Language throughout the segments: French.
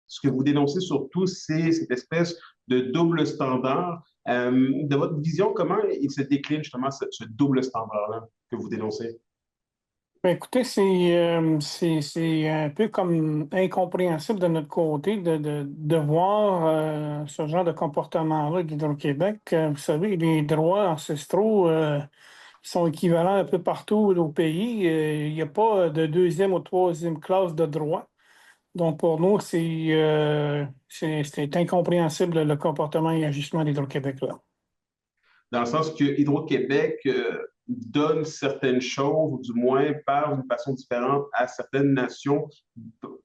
ce que vous dénoncez surtout, c'est cette espèce de double standard. De votre vision, comment il se décline justement ce double standard-là que vous dénoncez? Ben, écoutez, c'est un peu comme incompréhensible de notre côté de voir ce genre de comportement-là d'Hydro-Québec. Vous savez, les droits ancestraux sont équivalents un peu partout au pays. Il n'y a pas de deuxième ou troisième classe de droit. Donc, pour nous, c'est incompréhensible le comportement et agissement d'Hydro-Québec là. Dans le sens que Hydro-Québec donne certaines choses, ou du moins parle d'une façon différente à certaines nations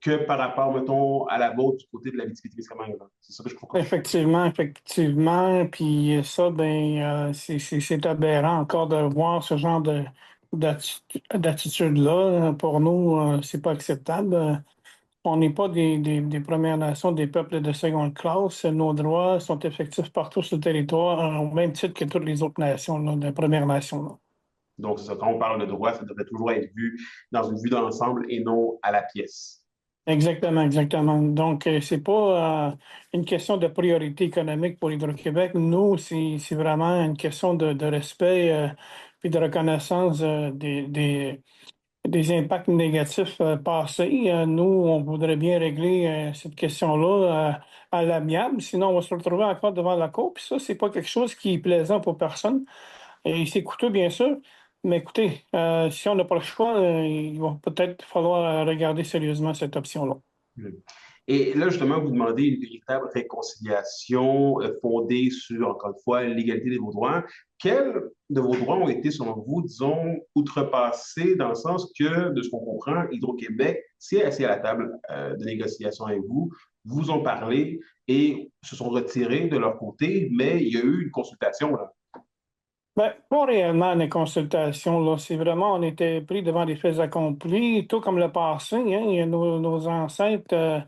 que par rapport, mettons, à la vôtre du côté de la Abitibi-Témiscamingue. C'est ça que je comprends. Effectivement, effectivement. Puis ça, ben, c'est aberrant encore de voir ce genre d'attitude-là. Pour nous, c'est pas acceptable. On n'est pas des Premières Nations, des peuples de seconde classe. Nos droits sont effectifs partout sur le territoire, au même titre que toutes les autres nations, là, de Premières Nations, là. Donc, c'est ça, quand on parle de droit, ça devrait toujours être vu dans une vue d'ensemble et non à la pièce. Exactement, exactement. Donc, c'est pas une question de priorité économique pour Hydro-Québec. Nous, c'est vraiment une question de respect puis de reconnaissance des impacts négatifs passés. Nous, on voudrait bien régler cette question-là à l'amiable. Sinon, on va se retrouver encore devant la cour. Puis ça, c'est pas quelque chose qui est plaisant pour personne. Et c'est coûteux, bien sûr. Mais écoutez, si on n'a pas le choix, il va peut-être falloir regarder sérieusement cette option-là. Mm. Et là, justement, vous demandez une véritable réconciliation fondée sur, encore une fois, l'égalité de vos droits. Quels de vos droits ont été, selon vous, disons, outrepassés dans le sens que, de ce qu'on comprend, Hydro-Québec s'est assis à la table de négociation avec vous, vous ont parlé et se sont retirés de leur côté, mais il y a eu une consultation, là. Ben, pas réellement les consultations, là. C'est vraiment, on était pris devant des faits accomplis, tout comme le passé, hein. Il y a nos ancêtres,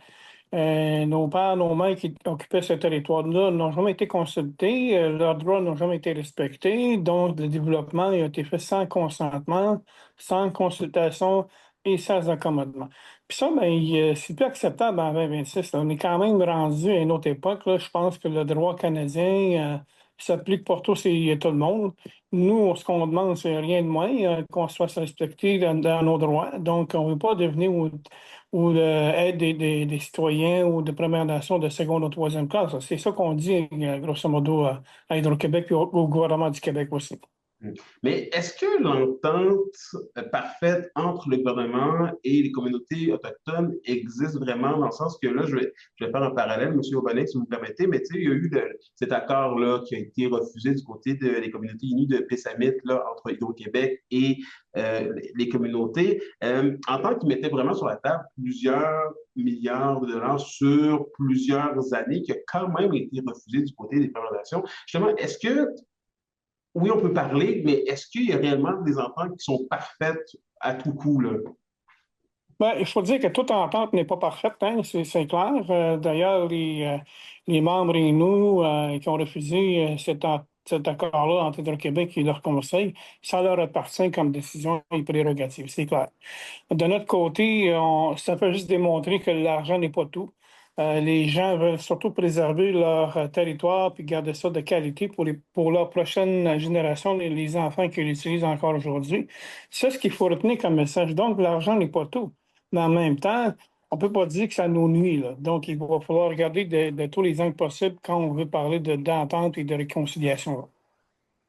nos pères, nos mères qui occupaient ce territoire-là n'ont jamais été consultés, leurs droits n'ont jamais été respectés, donc le développement a été fait sans consentement, sans consultation et sans accommodement. Puis ça, ben, c'est plus acceptable en 2026, là. On est quand même rendu à une autre époque, là. Je pense que le droit canadien s'applique pour tous et tout le monde. Nous, ce qu'on demande, c'est rien de moins, qu'on se fasse respecter dans nos droits. Donc, on ne veut pas devenir ou être des citoyens ou de Première Nation de seconde ou troisième classe. C'est ça qu'on dit, grosso modo, à Hydro-Québec et au gouvernement du Québec aussi. Mm. Mais est-ce que l'entente parfaite entre le gouvernement et les communautés autochtones existe vraiment dans le sens que là, je vais faire un parallèle, M. Aubonnet, si vous me permettez, mais tu sais, il y a eu cet accord-là qui a été refusé du côté des communautés unies de Pessamit, là, entre Hydro-Québec et les communautés, en tant qu'il mettait vraiment sur la table plusieurs milliards de dollars sur plusieurs années, qui a quand même été refusé du côté des Premières Nations. Justement, est-ce que oui, on peut parler, mais est-ce qu'il y a réellement des ententes qui sont parfaites à tout coup, là? Ben, il faut dire que toute entente n'est pas parfaite, hein, c'est clair. D'ailleurs, les membres et nous qui ont refusé cet accord-là entre Hydro-Québec et leur conseil, ça leur appartient comme décision et prérogative, c'est clair. De notre côté, ça peut juste démontrer que l'argent n'est pas tout. Les gens veulent surtout préserver leur territoire puis garder ça de qualité pour leur prochaine génération, les enfants qui l'utilisent encore aujourd'hui. C'est ce qu'il faut retenir comme message. Donc, l'argent n'est pas tout. Mais en même temps, on ne peut pas dire que ça nous nuit, là. Donc, il va falloir regarder de tous les angles possibles quand on veut parler d'entente et de réconciliation,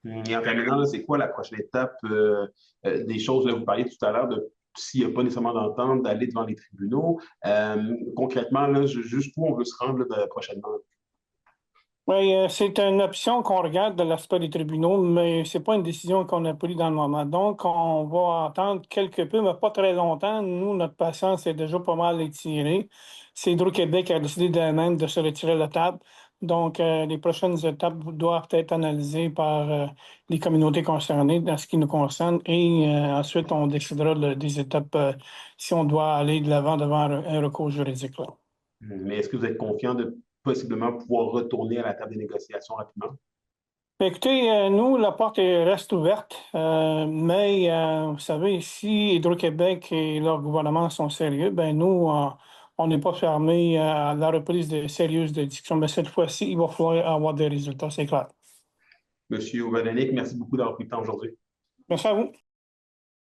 là. Et en terminant, là, c'est quoi la prochaine étape des choses? Là, vous parliez tout à l'heure de s'il n'y a pas nécessairement d'entente, d'aller devant les tribunaux. Concrètement, là, jusqu'où on veut se rendre là, prochainement? Oui, c'est une option qu'on regarde de l'aspect des tribunaux, mais c'est pas une décision qu'on a prise dans le moment. Donc, on va attendre quelque peu, mais pas très longtemps. Nous, notre patience est déjà pas mal étirée. C'est Hydro-Québec qui a décidé d'elle-même de se retirer de la table. Donc, les prochaines étapes doivent être analysées par les communautés concernées dans ce qui nous concerne et ensuite, on décidera des étapes si on doit aller de l'avant devant un recours juridique, là. Mais est-ce que vous êtes confiant de possiblement pouvoir retourner à la table des négociations rapidement? Ben, écoutez, nous, la porte reste ouverte, mais vous savez, si Hydro-Québec et leur gouvernement sont sérieux, ben nous, on n'est pas fermé à la reprise de sérieuses de discussions, mais cette fois-ci, il va falloir avoir des résultats, c'est clair. Monsieur Ovananic, merci beaucoup d'avoir pris le temps aujourd'hui. Merci à vous.